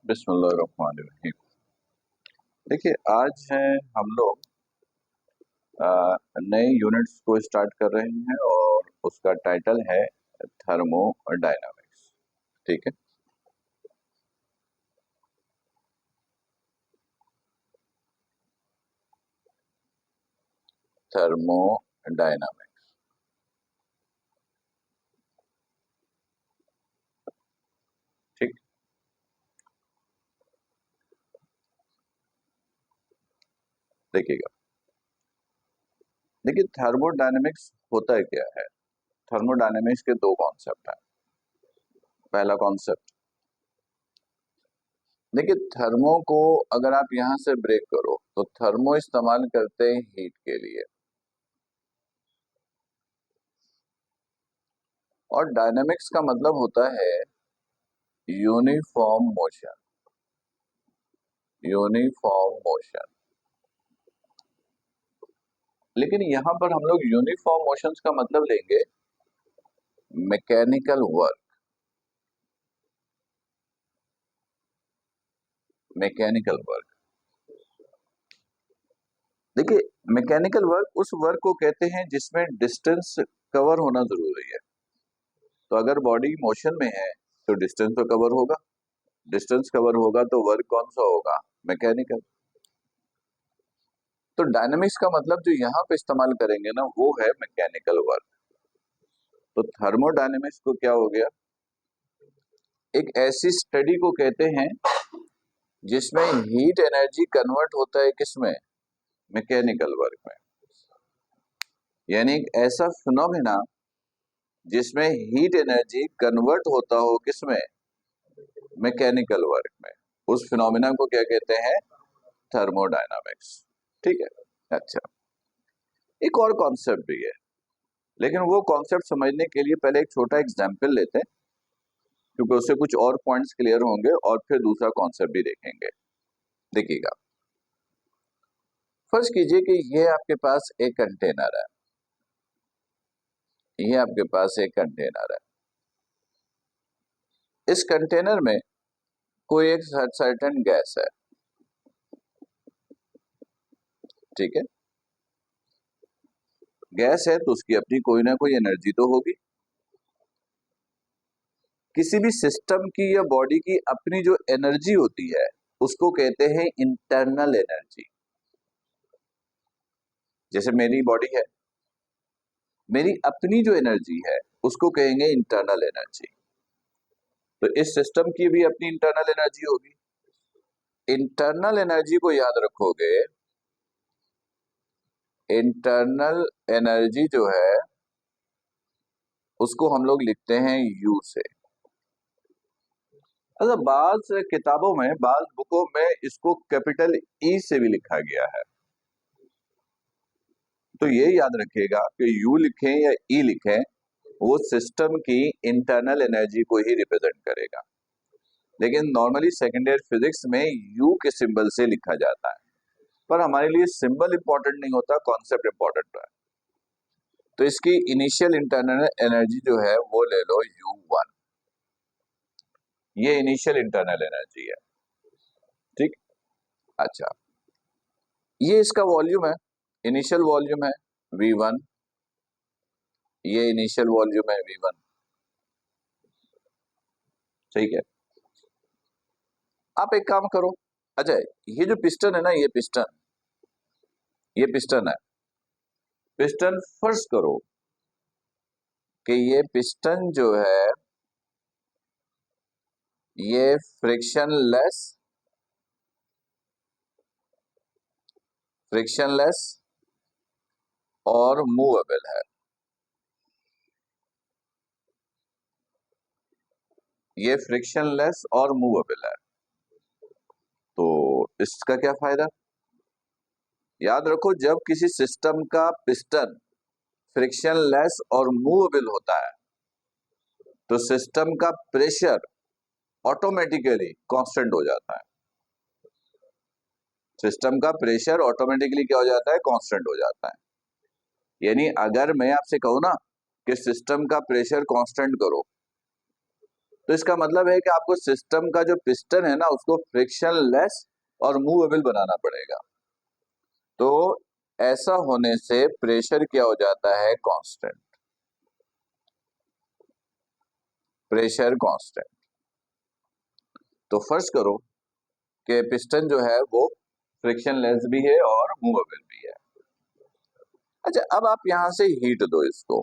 बिस्मिल्लाहिर्रहमानिर्रहीम। देखिए, आज है हम लोग नए यूनिट्स को स्टार्ट कर रहे हैं और उसका टाइटल है थर्मोडायनामिक्स। ठीक है, थर्मोडायनामिक्स। ठीक, देखिएगा। देखिए, थर्मोडायनामिक्स होता है क्या है। थर्मोडायनामिक्स के दो कॉन्सेप्ट हैं। पहला कॉन्सेप्ट, देखिए, थर्मो को अगर आप यहां से ब्रेक करो तो थर्मो इस्तेमाल करते हैं हीट के लिए, और डायनामिक्स का मतलब होता है यूनिफॉर्म मोशन। यूनिफॉर्म मोशन, लेकिन यहां पर हम लोग यूनिफॉर्म मोशंस का मतलब लेंगे मैकेनिकल वर्क। मैकेनिकल वर्क, देखिए, मैकेनिकल वर्क उस वर्क को कहते हैं जिसमें डिस्टेंस कवर होना जरूरी है। तो अगर बॉडी मोशन में है तो डिस्टेंस तो कवर होगा, डिस्टेंस कवर होगा तो वर्क कौन सा होगा, मैकेनिकल। तो डायनामिक्स का मतलब जो यहाँ पे इस्तेमाल करेंगे ना वो है मैकेनिकल वर्क। तो थर्मोडायनेमिक्स को क्या हो गया, एक ऐसी स्टडी को कहते हैं जिसमें हीट एनर्जी कन्वर्ट होता है किसमें, मैकेनिकल वर्क में। यानी एक ऐसा फिनोमेना जिसमें हीट एनर्जी कन्वर्ट होता हो किसमें, मैकेनिकल वर्क में। उस फिनोमेना को क्या कहते हैं, थर्मोडायनामिक्स। ठीक है, अच्छा, एक और कॉन्सेप्ट भी है, लेकिन वो कॉन्सेप्ट समझने के लिए पहले एक छोटा एग्जाम्पल लेते हैं, क्योंकि उससे कुछ और पॉइंट्स क्लियर होंगे और फिर दूसरा कॉन्सेप्ट भी देखेंगे। देखिएगा, फर्ज कीजिए कि ये आपके पास एक कंटेनर है। ये आपके पास एक कंटेनर है। इस कंटेनर में कोई एक सर्टेन गैस है। ठीक है, गैस है तो उसकी अपनी कोई ना कोई एनर्जी तो होगी। किसी भी सिस्टम की या बॉडी की अपनी जो एनर्जी होती है उसको कहते हैं इंटरनल एनर्जी। जैसे मेरी बॉडी है, मेरी अपनी जो एनर्जी है उसको कहेंगे इंटरनल एनर्जी। तो इस सिस्टम की भी अपनी इंटरनल एनर्जी होगी। इंटरनल एनर्जी को याद रखोगे, इंटरनल एनर्जी जो है उसको हम लोग लिखते हैं यू से। अच्छा, बाज किताबों में, बाज बुकों में इसको कैपिटल ई से भी लिखा गया है। तो ये याद रखिएगा कि यू लिखें या ई लिखें, वो सिस्टम की इंटरनल एनर्जी को ही रिप्रेजेंट करेगा। लेकिन नॉर्मली सेकेंड ईयर फिजिक्स में यू के सिंबल से लिखा जाता है, पर हमारे लिए सिंबल इंपॉर्टेंट नहीं होता, कॉन्सेप्ट इंपॉर्टेंट है। तो इसकी इनिशियल इंटरनल एनर्जी जो है वो ले लो U1। ये इनिशियल इंटरनल एनर्जी है। ठीक, अच्छा, ये इसका वॉल्यूम है, इनिशियल वॉल्यूम है V1। ये इनिशियल वॉल्यूम है V1। ठीक है, आप एक काम करो। अच्छा, ये जो पिस्टन है ना, ये पिस्टन है। पिस्टन फर्ज करो कि ये पिस्टन जो है ये फ्रिक्शनलेस और मूवेबल है। ये फ्रिक्शनलेस और मूवेबल है, तो इसका क्या फायदा। याद रखो, जब किसी सिस्टम का पिस्टन फ्रिक्शनलेस और मूवेबल होता है तो सिस्टम का प्रेशर ऑटोमेटिकली कांस्टेंट हो जाता है। सिस्टम का प्रेशर ऑटोमेटिकली क्या हो जाता है, कांस्टेंट हो जाता है। यानी अगर मैं आपसे कहूं ना कि सिस्टम का प्रेशर कांस्टेंट करो, तो इसका मतलब है कि आपको सिस्टम का जो पिस्टन है ना उसको फ्रिक्शन लेस और मूवेबल बनाना पड़ेगा। तो ऐसा होने से प्रेशर क्या हो जाता है, कांस्टेंट। Pressure constant. तो फर्ज करो कि पिस्टन जो है वो फ्रिक्शन लेस भी है और मूवेबल भी है। अच्छा, अब आप यहां से हीट दो इसको।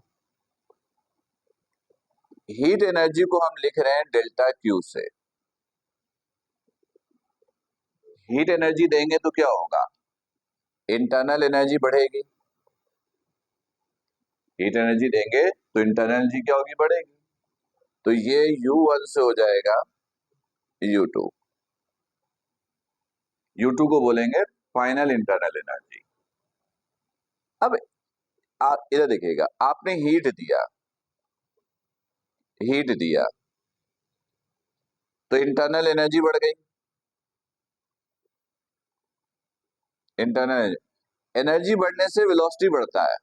हीट एनर्जी को हम लिख रहे हैं डेल्टा क्यू से। हीट एनर्जी देंगे तो क्या होगा, इंटरनल एनर्जी बढ़ेगी। हीट एनर्जी देंगे तो इंटरनल एनर्जी क्या होगी, बढ़ेगी। तो ये U1 से हो जाएगा U2। U2 को बोलेंगे फाइनल इंटरनल एनर्जी। अब आप इधर देखिएगा, आपने हीट दिया, हीट दिया तो इंटरनल एनर्जी बढ़ गई। इंटरनल एनर्जी बढ़ने से वेलोसिटी बढ़ता है।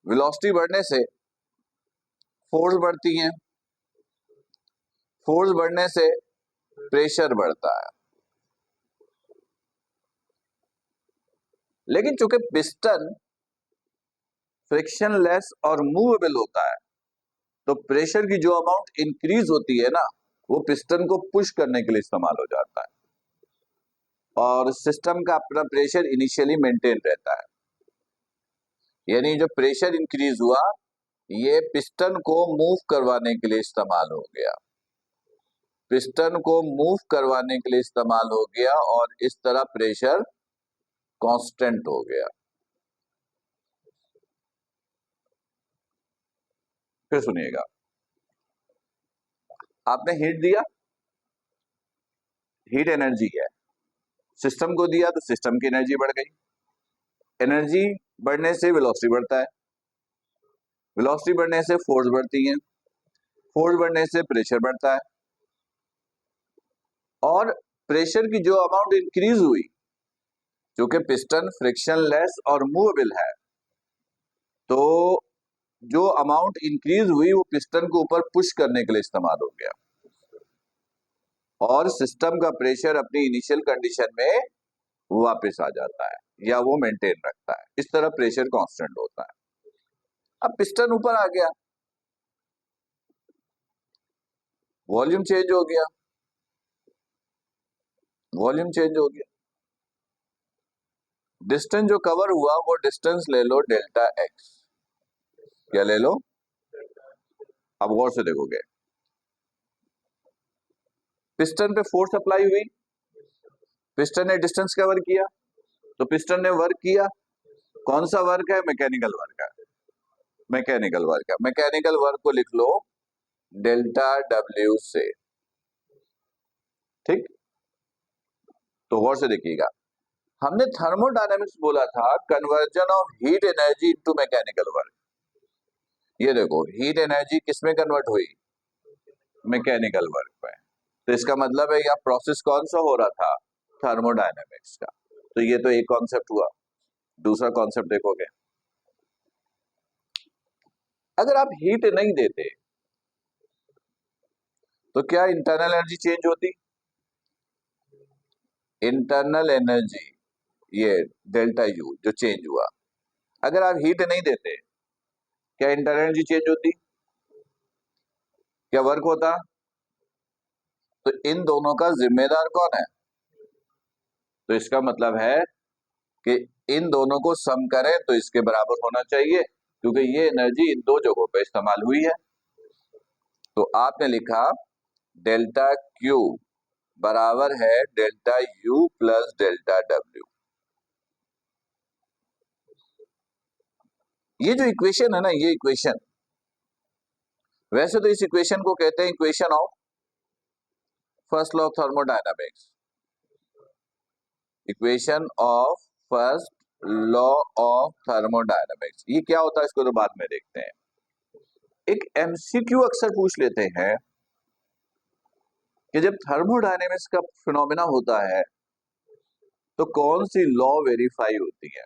वेलोसिटी बढ़ने से फोर्स बढ़ती है, फोर्स बढ़ने से प्रेशर बढ़ता है। लेकिन चूंकि पिस्टन फ्रिक्शन लेस और मूवेबल होता है तो प्रेशर की जो अमाउंट इंक्रीज होती है ना वो पिस्टन को पुश करने के लिए इस्तेमाल हो जाता है और सिस्टम का अपना प्रेशर इनिशियली मेंटेन रहता है। यानी जो प्रेशर इंक्रीज हुआ ये पिस्टन को मूव करवाने के लिए इस्तेमाल हो गया, पिस्टन को मूव करवाने के लिए इस्तेमाल हो गया और इस तरह प्रेशर कांस्टेंट हो गया। फिर सुनिएगा, आपने हीट दिया, हीट एनर्जी है, सिस्टम को दिया तो सिस्टम की एनर्जी बढ़ गई। एनर्जी बढ़ने से वेलोसिटी बढ़ता है, वेलोसिटी बढ़ने से फोर्स बढ़ती है, फोर्स बढ़ने से प्रेशर बढ़ता है और प्रेशर की जो अमाउंट इंक्रीज हुई, क्योंकि पिस्टन फ्रिक्शन लेस और मूवेबल है, तो जो अमाउंट इंक्रीज हुई वो पिस्टन को ऊपर पुश करने के लिए इस्तेमाल हो गया और सिस्टम का प्रेशर अपनी इनिशियल कंडीशन में वापस आ जाता है या वो मेंटेन रखता है। इस तरह प्रेशर कांस्टेंट होता है। अब पिस्टन ऊपर आ गया, वॉल्यूम चेंज हो गया, वॉल्यूम चेंज हो गया, डिस्टेंस जो कवर हुआ वो डिस्टेंस ले लो डेल्टा एक्स। क्या ले लो, अब गौर से देखोगे, पिस्टन पे फोर्स अप्लाई हुई, पिस्टन ने डिस्टेंस कवर किया, तो पिस्टन ने वर्क किया। कौन सा वर्क है, मैकेनिकल वर्क है, मैकेनिकल वर्क है। मैकेनिकल वर्क को लिख लो डेल्टा डब्ल्यू से। ठीक, तो गौर से देखिएगा, हमने थर्मोडायनेमिक्स बोला था conversion of heat energy into mechanical work. ये देखो हीट एनर्जी किसमें कन्वर्ट हुई, मैकेनिकल वर्क में। तो इसका मतलब है यह प्रोसेस कौन सा हो रहा था, थर्मोडायनेमिक्स का। तो ये तो एक कॉन्सेप्ट हुआ। दूसरा कॉन्सेप्ट देखोगे, अगर आप हीट नहीं देते तो क्या इंटरनल एनर्जी चेंज होती, इंटरनल एनर्जी ये डेल्टा यू जो चेंज हुआ, अगर आप हीट नहीं देते क्या इंटरनल एनर्जी चेंज होती, क्या वर्क होता। तो इन दोनों का जिम्मेदार कौन है, तो इसका मतलब है कि इन दोनों को सम करें तो इसके बराबर होना चाहिए, क्योंकि ये एनर्जी इन दो जगहों पर इस्तेमाल हुई है। तो आपने लिखा डेल्टा क्यू बराबर है delta U plus delta W. ये जो इक्वेशन है ना, ये इक्वेशन, वैसे तो इस इक्वेशन को कहते हैं equation of first law of thermodynamics, equation of first law of thermodynamics. ये क्या होता है इसको तो बाद में देखते हैं। एक एमसीक्यू अक्सर पूछ लेते हैं कि जब थर्मोडायनेमिक्स का फिनोमेना होता है तो कौन सी लॉ वेरीफाई होती है।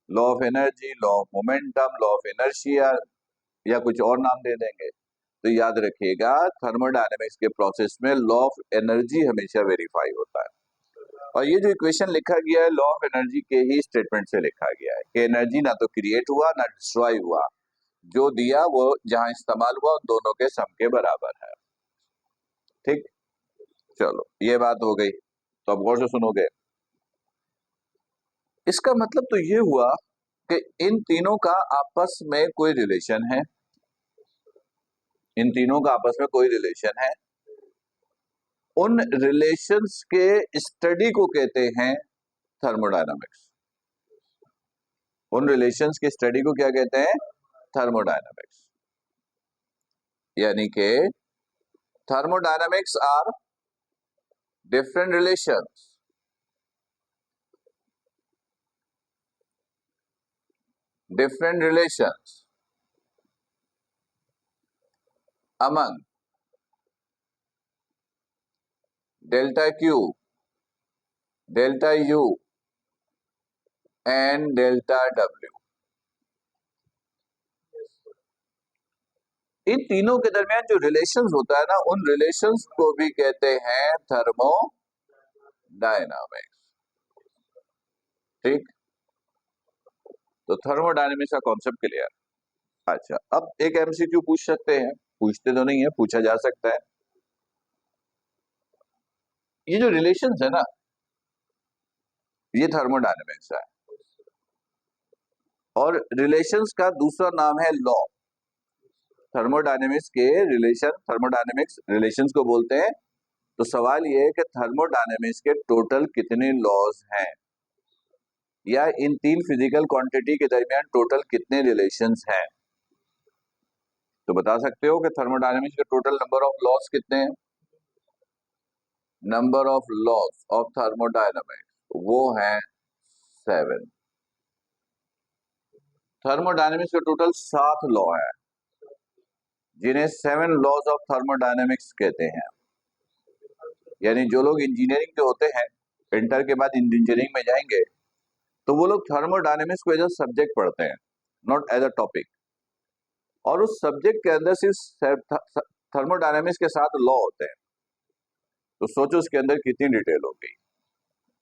Law of energy, law of momentum, law of inertia, या कुछ और नाम दे देंगे। तो याद रखिएगा थर्मोडायनेमिक्स के प्रोसेस में लॉ ऑफ एनर्जी हमेशा वेरीफाई होता है। और ये जो इक्वेशन लिखा गया है लॉ ऑफ एनर्जी के ही स्टेटमेंट से लिखा गया है कि एनर्जी ना तो क्रिएट हुआ ना डिस्ट्रॉय हुआ, जो दिया वो जहां इस्तेमाल हुआ उन दोनों के सम के बराबर है। ठीक, चलो ये बात हो गई। तो अब गौर से सुनोगे, इसका मतलब तो ये हुआ कि इन तीनों का आपस में कोई रिलेशन है, इन तीनों का आपस में कोई रिलेशन है। उन रिलेशंस के स्टडी को कहते हैं थर्मोडायनामिक्स। उन रिलेशंस के स्टडी को क्या कहते हैं? थर्मोडायनामिक्स। यानी कि thermodynamics are different relations among delta Q, delta U and delta W। इन तीनों के दरमियान जो रिलेशंस होता है ना, उन रिलेशंस को भी कहते हैं थर्मोडायनामिक्स। ठीक, तो थर्मोडायनामिक्स का कॉन्सेप्ट क्लियर। अच्छा, अब एक एमसीक्यू पूछ सकते हैं, पूछते तो नहीं है, पूछा जा सकता है। ये जो रिलेशंस है ना, ये थर्मोडायनामिक्स है। और रिलेशंस का दूसरा नाम है लॉ। थर्मोडायनेमिक्स के रिलेशन, थर्मोडायनेमिक्स रिलेशंस को बोलते हैं। तो सवाल ये है कि थर्मोडायनेमिक्स के टोटल कितने लॉज हैं, या इन तीन फिजिकल क्वांटिटी के दरमियान टोटल कितने रिलेशंस हैं। तो बता सकते हो कि थर्मोडायनेमिक्स के टोटल नंबर ऑफ लॉज कितने हैं? Number of laws of thermodynamics वो हैं 7। थर्मोडायनेमिक्स के टोटल 7 लॉ है, जिन्हें 7 लॉज ऑफ थर्मोडायनेमिक्स कहते हैं। यानी जो लोग इंजीनियरिंग के होते हैं, इंटर के बाद इंजीनियरिंग में जाएंगे, तो वो लोग थर्मोडायनेमिक्स को एज अ सब्जेक्ट पढ़ते हैं, नॉट एज अ टॉपिक। और उस सब्जेक्ट के अंदर सिर्फ थर्मोडायनेमिक्स के साथ लॉ होते हैं। तो सोचो उसके अंदर कितनी डिटेल होगी।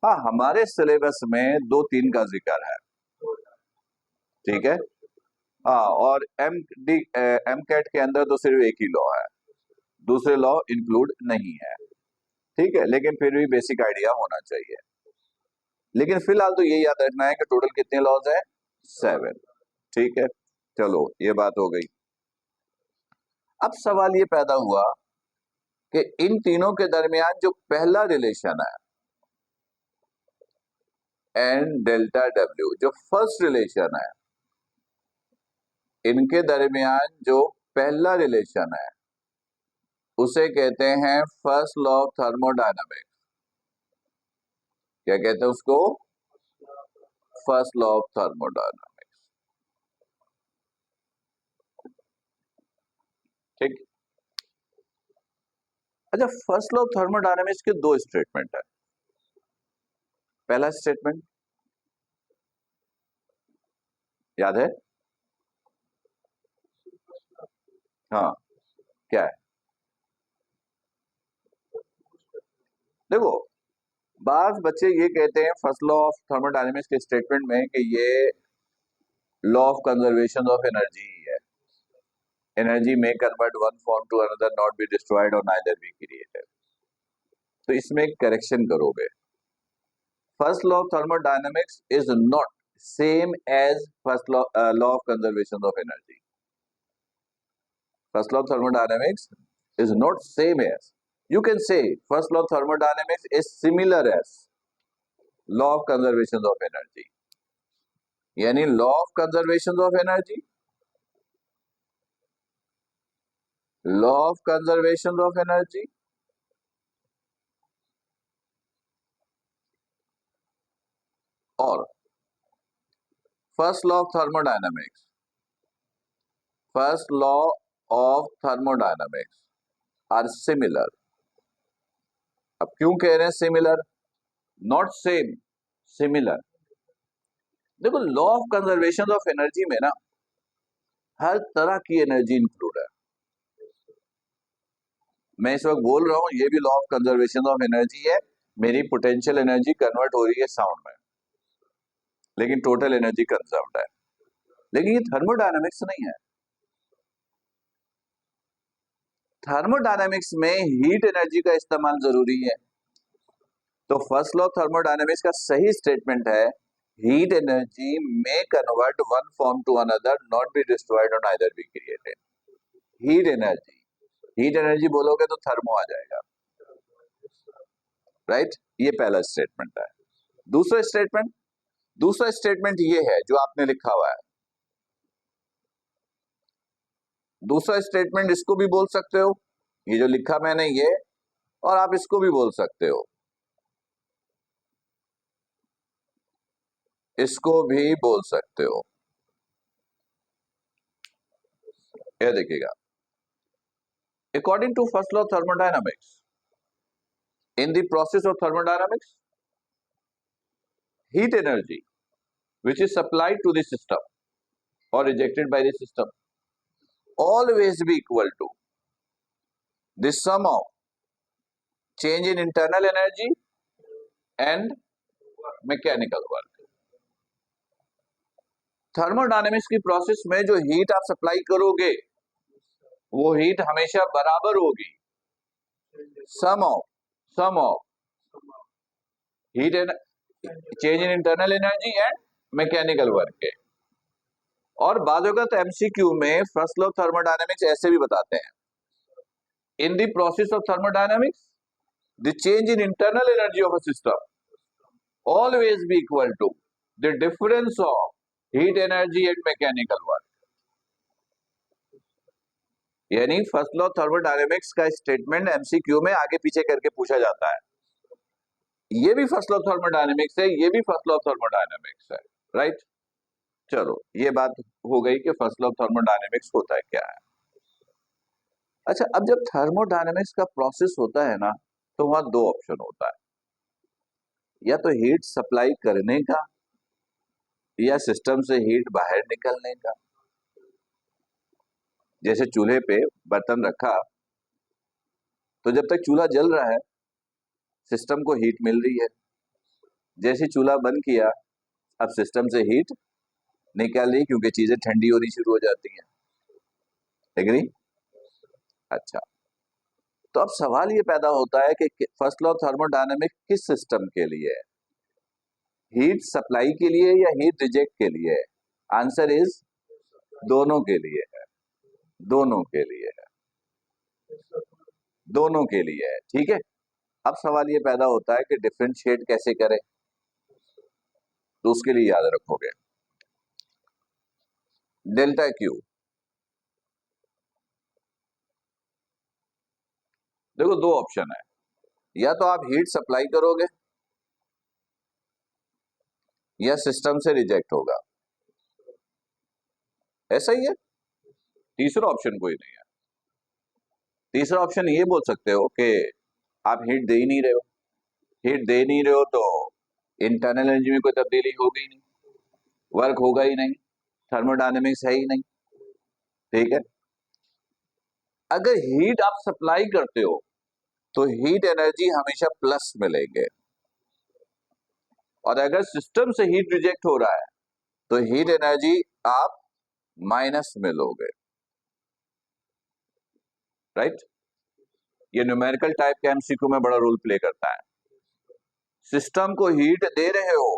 हाँ, हमारे सिलेबस में 2-3 का जिक्र है, ठीक है। हाँ, और एम कैट के अंदर तो सिर्फ एक ही लॉ है, दूसरे लॉ इंक्लूड नहीं है, ठीक है। लेकिन फिर भी बेसिक आइडिया होना चाहिए। लेकिन फिलहाल तो ये याद रखना है कि टोटल कितने लॉज है? 7, ठीक है। चलो ये बात हो गई। अब सवाल ये पैदा हुआ कि इन तीनों के दरमियान जो पहला रिलेशन है एन डेल्टा डब्ल्यू, जो फर्स्ट रिलेशन है, इनके दरमियान जो पहला रिलेशन है उसे कहते हैं फर्स्ट लॉ ऑफ थर्मोडायनामिक्स। क्या कहते हैं उसको? First law of thermodynamics. ठीक। अच्छा, फर्स्ट लॉ ऑफ थर्मोडायनामिक्स के 2 स्टेटमेंट है। पहला स्टेटमेंट याद है? हाँ, क्या है? देखो, बाज बच्चे ये कहते हैं फर्स्ट लॉ ऑफ थर्मोडायनामिक्स के स्टेटमेंट में कि ये law of conservation of energy है। एनर्जी में convert one form to another, not be destroyed और नाइदर बी क्रिएटेड। तो इसमें एक करेक्शन करोगे। First law of thermodynamics is not same as first law of conservation of energy. First law of thermodynamics is not same as, you can say first law of thermodynamics is similar as law of conservation of energy। यानी law of conservation of energy, law of conservation of energy और first law of thermodynamics, first law of thermodynamics are similar। अब क्यों कह रहे हैं similar? Not same, similar. देखो law of conservation of energy में ना हर तरह की एनर्जी इंक्लूड है। मैं इस वक्त बोल रहा हूं ये भी law of conservation of energy है, मेरी पोटेंशियल एनर्जी कन्वर्ट हो रही है साउंड में, लेकिन टोटल एनर्जी कंजर्व्ड है। लेकिन ये थर्मोडायनामिक्स नहीं है। थर्मोडायनामिक्स में हीट एनर्जी का इस्तेमाल जरूरी है। तो फर्स्ट लॉ थर्मोडायनामिक्स का सही स्टेटमेंट है हीट एनर्जी में convert one form to another, not be destroyed और neither be created. Heat energy बोलोगे तो थर्मो आ जाएगा, राइट। ये पहला स्टेटमेंट है। दूसरा स्टेटमेंट ये है जो आपने लिखा हुआ है। दूसरा स्टेटमेंट इसको भी बोल सकते हो, ये जो लिखा मैंने ये, और आप इसको भी बोल सकते हो, इसको भी बोल सकते हो। ये देखिएगा, according to first law thermodynamics, in the process of thermodynamics heat energy which is supplied to the system or rejected by the system always be equal to the sum of change in internal energy and mechanical work। Thermodynamics की process में जो heat आप supply करोगे वो heat हमेशा बराबर होगी sum of heat and change in internal energy and mechanical work के। और बाज़-औक़ात एमसीक्यू में फर्स्ट लॉ थर्मोडायनेमिक्स ऐसे भी बताते हैं, in the process of thermodynamics the change in internal energy of a system always be equal to the difference of heat energy and mechanical work। यानी first law thermodynamics का statement MCQ में आगे पीछे करके पूछा जाता है। ये भी फर्स्ट लॉ थर्मोडायनेमिक्स है, ये भी फर्स्ट लॉ थर्मोडायनेमिक्स है, राइट। चलो ये बात हो गई कि फर्स्ट लॉ थर्मोडायनेमिक्स होता है क्या है। अच्छा, अब जब थर्मोडायनेमिक्स का प्रोसेस होता है ना तो वहां दो ऑप्शन होता है, या तो हीट सप्लाई करने का या सिस्टम से हीट बाहर निकलने का। जैसे चूल्हे पे बर्तन रखा तो जब तक चूल्हा जल रहा है सिस्टम को हीट मिल रही है, जैसे चूल्हा बंद किया अब सिस्टम से हीट निकल रही, क्योंकि चीजें ठंडी होनी शुरू हो जाती हैं। एग्री? अच्छा, तो अब सवाल ये पैदा होता है कि फर्स्ट लॉ थर्मोडायनेमिक्स किस सिस्टम के लिए है, हीट सप्लाई के लिए या हीट रिजेक्ट के लिए? आंसर इज दोनों के लिए है, दोनों के लिए है, दोनों के लिए है। ठीक है, अब सवाल ये पैदा होता है कि डिफरेंशिएट कैसे करें, तो उसके लिए याद रखोगे डेल्टा क्यू। देखो दो ऑप्शन है, या तो आप हीट सप्लाई करोगे या सिस्टम से रिजेक्ट होगा, ऐसा ही है। तीसरा ऑप्शन कोई नहीं है। तीसरा ऑप्शन ये बोल सकते हो कि आप हीट दे ही नहीं रहे हो, हीट दे नहीं रहे हो तो इंटरनल एनर्जी में कोई तब्दीली होगी नहीं, वर्क होगा ही नहीं, थर्मोडायनेमिक्स है ही नहीं। ठीक है, अगर हीट आप सप्लाई करते हो तो हीट एनर्जी हमेशा प्लस मिलेंगे, और अगर सिस्टम से हीट रिजेक्ट हो रहा है तो हीट एनर्जी आप माइनस में लोगे, राइट। ये न्यूमेरिकल टाइप के एमसीक्यू में बड़ा रोल प्ले करता है। सिस्टम को हीट दे रहे हो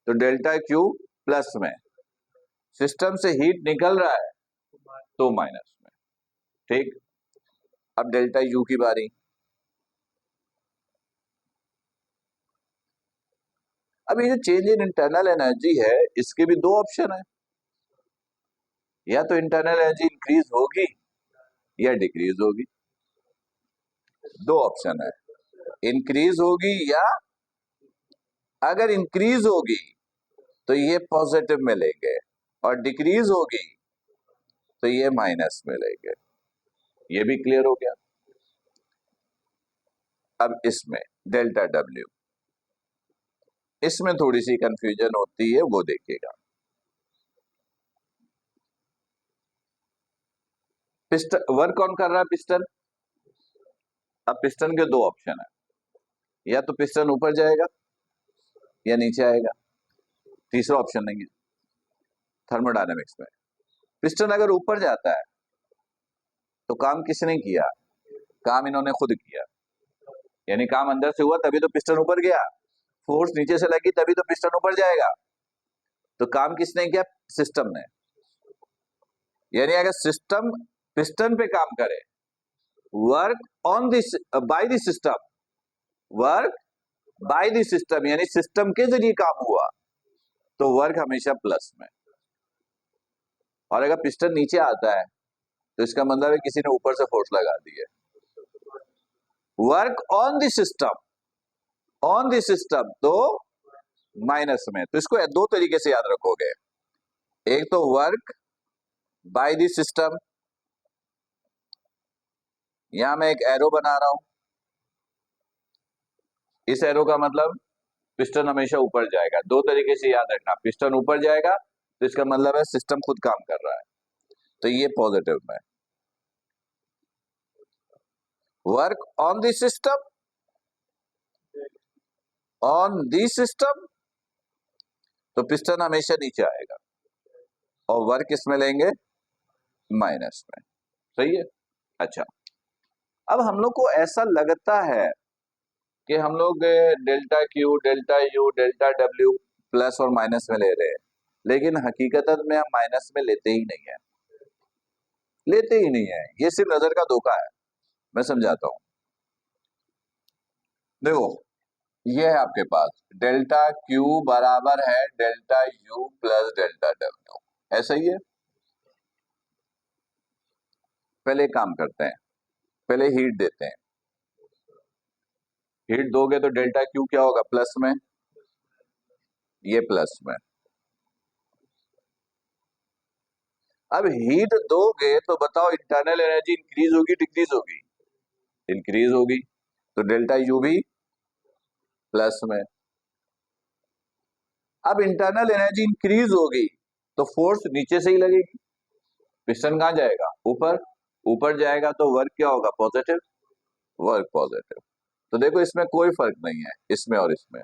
तो डेल्टा क्यू प्लस में, सिस्टम से हीट निकल रहा है तो माइनस में। ठीक, अब डेल्टा यू की बारी। अब ये जो चेंज इन इंटरनल एनर्जी है इसके भी दो ऑप्शन है, या तो इंटरनल एनर्जी इंक्रीज होगी या डिक्रीज होगी। दो ऑप्शन है, इंक्रीज होगी या, अगर इंक्रीज होगी तो ये पॉजिटिव मिलेंगे और डिक्रीज होगी तो ये माइनस मिलेंगे। ये भी क्लियर हो गया। अब इसमें डेल्टा डब्ल्यू, इसमें थोड़ी सी कंफ्यूजन होती है, वो देखिएगा। पिस्टन वर्क कौन कर रहा है? पिस्टन। अब पिस्टन के दो ऑप्शन है, या तो पिस्टन ऊपर जाएगा या नीचे आएगा, तीसरा ऑप्शन नहीं है थर्मोडायनेमिक्स में। पिस्टन अगर ऊपर जाता है तो काम किसने किया? काम इन्होंने खुद किया, यानी काम अंदर से हुआ तभी तो पिस्टन ऊपर गया, फोर्स नीचे से लगी तभी तो पिस्टन ऊपर जाएगा। तो काम किसने किया? सिस्टम ने। यानी अगर सिस्टम पिस्टन पे काम करे, work on this by the system, work by the system, यानी सिस्टम के जरिए काम हुआ, तो वर्क हमेशा प्लस में। और अगर पिस्टन नीचे आता है तो इसका मतलब है किसी ने ऊपर से फोर्स लगा दी है। Work on the system, on the system तो माइनस में। तो इसको दो तरीके से याद रखोगे, एक तो वर्क बाय द सिस्टम, यहां मैं एक एरो बना रहा हूं, इस एरो का मतलब पिस्टन हमेशा ऊपर जाएगा। दो तरीके से याद रखना, पिस्टन ऊपर जाएगा तो इसका मतलब है सिस्टम खुद काम कर रहा है, तो ये पॉजिटिव में। Work on the system, on the system तो पिस्टन हमेशा नीचे आएगा, और वर्क किसमें लेंगे? माइनस में। सही है। अच्छा, अब हम लोग को ऐसा लगता है कि हम लोग delta Q, delta U, delta W plus और माइनस में ले रहे हैं, लेकिन हकीकत में हम माइनस में लेते ही नहीं है, लेते ही नहीं है। ये सिर्फ नजर का धोखा है। मैं समझाता हूं, देखो ये है आपके पास डेल्टा क्यू बराबर है delta U plus delta W, ऐसा ही है। पहले काम करते हैं, पहले हीट देते हैं। हीट दोगे तो डेल्टा क्यू क्या होगा? प्लस में, ये प्लस में। अब हीट दोगे तो बताओ इंटरनल एनर्जी इंक्रीज होगी डिक्रीज होगी? इंक्रीज होगी, तो डेल्टा यू भी प्लस में। अब इंटरनल एनर्जी इंक्रीज होगी तो फोर्स नीचे से ही लगेगी, पिस्टन कहां जाएगा? ऊपर। ऊपर जाएगा तो वर्क क्या होगा? Positive, work positive. तो देखो इसमें कोई फर्क नहीं है, इसमें और इसमें।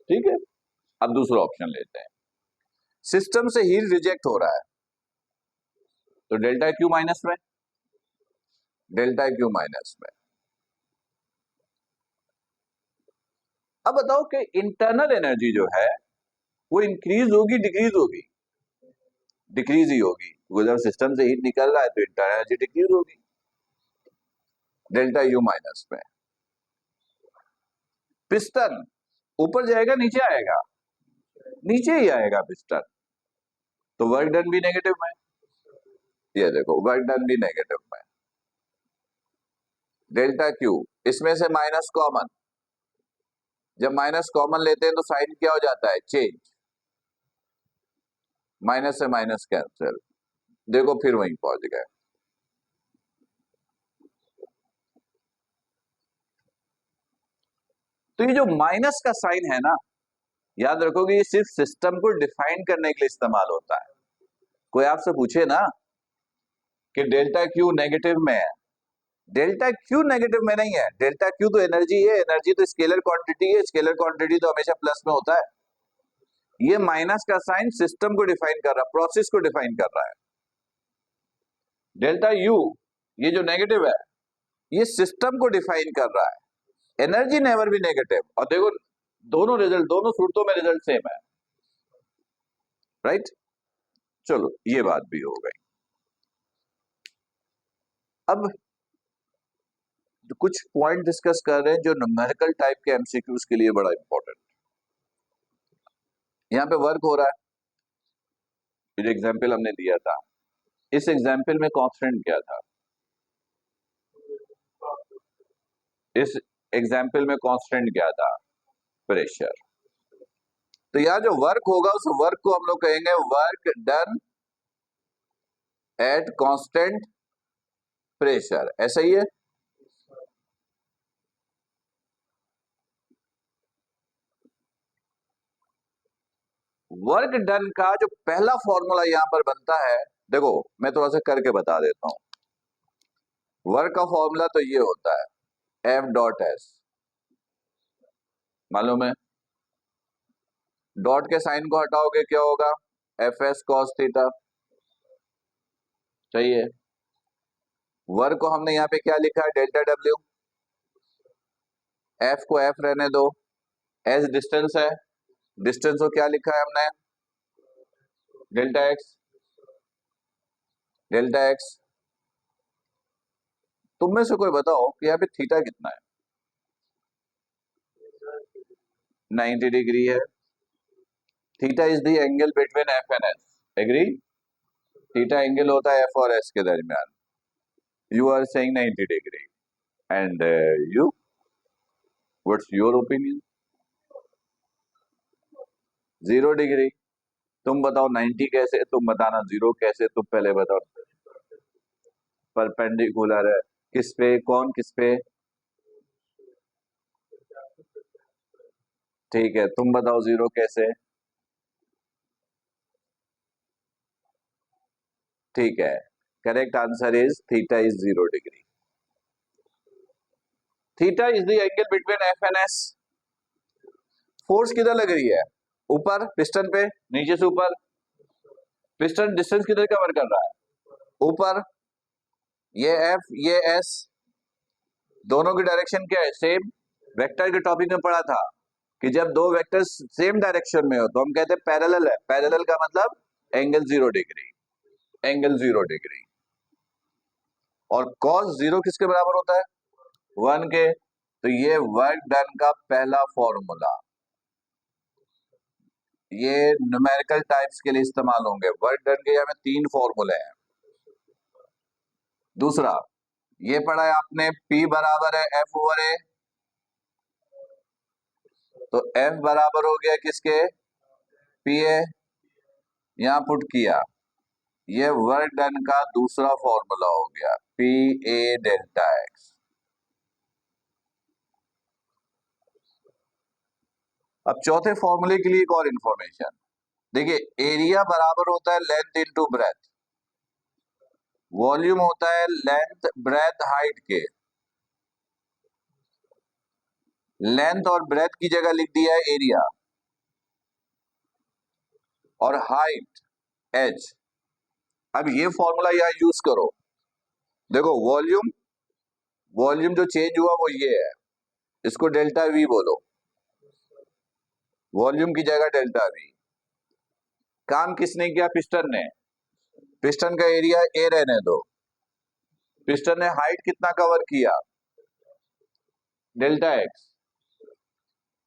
ठीक है, अब दूसरा ऑप्शन लेते हैं। सिस्टम से हीट रिजेक्ट हो रहा है तो डेल्टा क्यू माइनस में, डेल्टा क्यू माइनस में। अब बताओ कि इंटरनल एनर्जी जो है वो इंक्रीज होगी डिक्रीज होगी? डिक्रीज ही होगी, वो जब सिस्टम से हीट निकल रहा है तो इंटरनल एनर्जी डिक्रीज होगी, डेल्टा यू माइनस में। पिस्टन ऊपर जाएगा नीचे आएगा? नीचे ही आएगा पिस्टन, तो वर्क डन भी नेगेटिव में। ये देखो वर्क डन भी नेगेटिव में। डेल्टा क्यू, इसमें से माइनस कॉमन, जब माइनस कॉमन लेते हैं तो साइन क्या हो जाता है? चेंज, माइनस से माइनस कैंसिल। देखो फिर वहीं पहुंच गए। तो ये जो माइनस का साइन है ना, याद रखोगे ये सिर्फ सिस्टम को डिफाइन करने के लिए इस्तेमाल होता है। कोई आपसे पूछे ना कि डेल्टा क्यू नेगेटिव में है, डेल्टा क्यू नेगेटिव में नहीं है, डेल्टा क्यू तो एनर्जी है, एनर्जी तो स्केलर क्वांटिटी है, स्केलर क्वांटिटी तो हमेशा प्लस में होता है। ये माइनस का साइन सिस्टम को डिफाइन कर रहा है, प्रोसेस को डिफाइन कर रहा है। डेल्टा यू ये जो नेगेटिव है ये सिस्टम को डिफाइन कर रहा है, एनर्जी नेवर भी नेगेटिव। और देखो दोनों रिजल्ट, दोनों सूरतों में रिजल्ट सेम है, राइट। चलो ये बात भी हो गई। अब कुछ पॉइंट डिस्कस कर रहे हैं जो न्यूमेरिकल टाइप के एमसीक्यूज के लिए बड़ा इंपॉर्टेंट। यहां पे वर्क हो रहा है, जो एग्जाम्पल हमने दिया था, इस एग्जाम्पल में कांस्टेंट क्या था? इस एग्जाम्पल में कांस्टेंट क्या था? प्रेशर। तो यहां जो वर्क होगा उस वर्क को हम लोग कहेंगे work done at constant pressure, ऐसा ही है। वर्क डन का जो पहला फॉर्मूला यहां पर बनता है, देखो मैं थोड़ा सा करके बता देता हूं। वर्क का फॉर्मूला तो ये होता है एफ डॉट एस, मालूम है? डॉट के साइन को हटाओगे क्या होगा? F S cos theta. चाहिए वर्क को हमने यहाँ पे क्या लिखा है? Delta W. एफ को एफ रहने दो, एस डिस्टेंस है, डिस्टेंस को क्या लिखा है हमने? Delta x. Delta x. तुम में से कोई बताओ कि यहाँ पे थीटा कितना है? 90 डिग्री है। Theta is the angle between F and S, agree? Theta angle होता है एफ और एस के दरमियान। You are saying 90 degree and you, what's your opinion? 0 degree. तुम बताओ 90 कैसे, तुम बताना 0 कैसे, तुम पहले बताओ। परपेंडिकुलर है किस पे? कौन किस पे? ठीक है, तुम बताओ 0 कैसे? ठीक है, correct answer is theta is 0 degree. Theta is the angle between F and S. Force किधर लग रही है? ऊपर पिस्टन पे, नीचे से ऊपर। पिस्टन डिस्टेंस किधर कवर कर रहा है? ऊपर। ये एफ ये एस, दोनों की डायरेक्शन क्या है? सेम। वेक्टर के टॉपिक में पढ़ा था कि जब दो वेक्टर्स सेम डायरेक्शन में हो तो हम कहते हैं पैरेलल है। पैरेलल का मतलब एंगल 0 डिग्री। Angle 0 degree. और कॉस 0 किसके बराबर होता है? 1 के। तो ये वर्क डन का पहला फॉर्मूला, ये न्यूमेरिकल टाइप्स के लिए इस्तेमाल होंगे। वर्क डन के हमें 3 फॉर्मूले हैं। दूसरा ये पढ़ा है आपने, P बराबर है F ओवर A। तो F बराबर हो गया किसके? PA। यहां पुट किया, ये वर्क डन का दूसरा फॉर्मूला हो गया, PA डेल्टा एक्स। अब चौथे फॉर्मूले के लिए एक और इंफॉर्मेशन देखिए, एरिया बराबर होता है लेंथ इंटू ब्रेथ, वॉल्यूम होता है लेंथ ब्रेथ हाइट के। लेंथ और ब्रेथ की जगह लिख दिया है एरिया, और हाइट एच। अब ये फॉर्मूला यहां यूज करो। देखो वॉल्यूम, वॉल्यूम जो चेंज हुआ वो ये है, इसको डेल्टा वी बोलो। वॉल्यूम की जगह डेल्टा वी। काम किसने किया? पिस्टन ने। पिस्टन का एरिया ए रहने दो। पिस्टन ने हाइट कितना कवर किया? Delta x.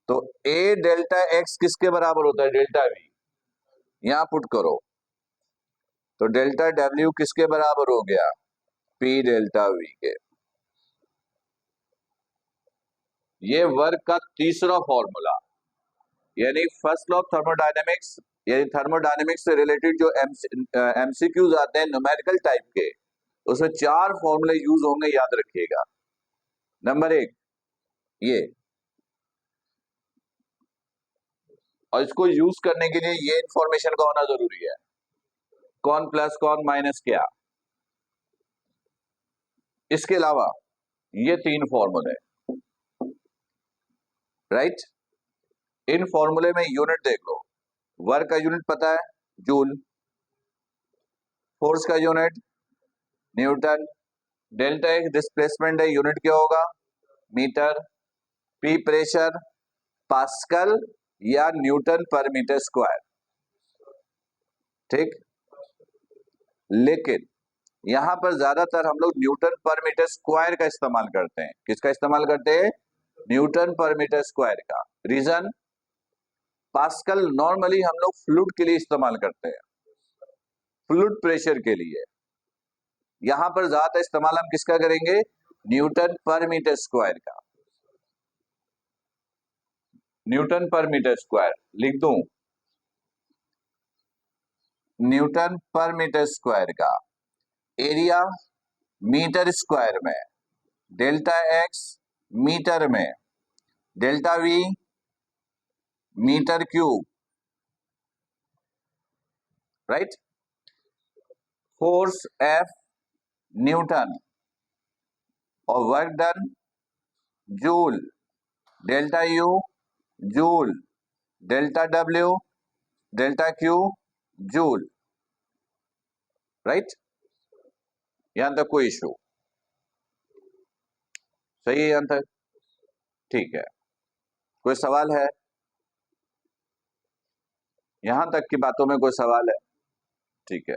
तो ए डेल्टा एक्स किसके बराबर होता है? Delta we. यहां पुट करो तो डेल्टा डब्ल्यू किसके बराबर हो गया? पी डेल्टा वी के। ये वर्क का तीसरा फॉर्मूला, यानी फर्स्ट लॉ ऑफ थर्मोडायनेमिक्स, यानी थर्मोडायनेमिक्स से रिलेटेड जो एमसीक्यूज आते हैं न्यूमेरिकल टाइप के, उसमें 4 फॉर्मूले यूज होंगे, याद रखिएगा। नंबर 1 ये, और इसको यूज करने के लिए ये इंफॉर्मेशन का होना जरूरी है, कौन प्लस कौन माइनस क्या। इसके अलावा ये 3 फॉर्मूले, राइट? इन फॉर्मूले में यूनिट देख लो। वर्क का यूनिट पता है? जूल। फोर्स का unit Newton. Delta x displacement है, यूनिट क्या होगा? मीटर। पी प्रेशर पास्कल या न्यूटन पर मीटर स्क्वायर। ठीक, लेकिन यहां पर ज्यादातर हम लोग न्यूटन पर मीटर स्क्वायर का इस्तेमाल करते हैं। किसका इस्तेमाल करते हैं? न्यूटन पर मीटर स्क्वायर का। रीजन, पास्कल नॉर्मली हम लोग फ्लूइड के लिए इस्तेमाल करते हैं, फ्लूइड प्रेशर के लिए। यहां पर ज्यादा इस्तेमाल हम किसका करेंगे? न्यूटन पर मीटर स्क्वायर का। न्यूटन पर मीटर स्क्वायर लिख दूं, न्यूटन पर मीटर स्क्वायर का एरिया मीटर स्क्वायर में, डेल्टा एक्स मीटर में, delta V metre cube, right. Force F newton और work done joule, delta U joule, delta W delta Q joule, right. यहां तक कोई इशू? सही है यहां तक? ठीक है, कोई सवाल है? यहां तक की बातों में कोई सवाल है? ठीक है।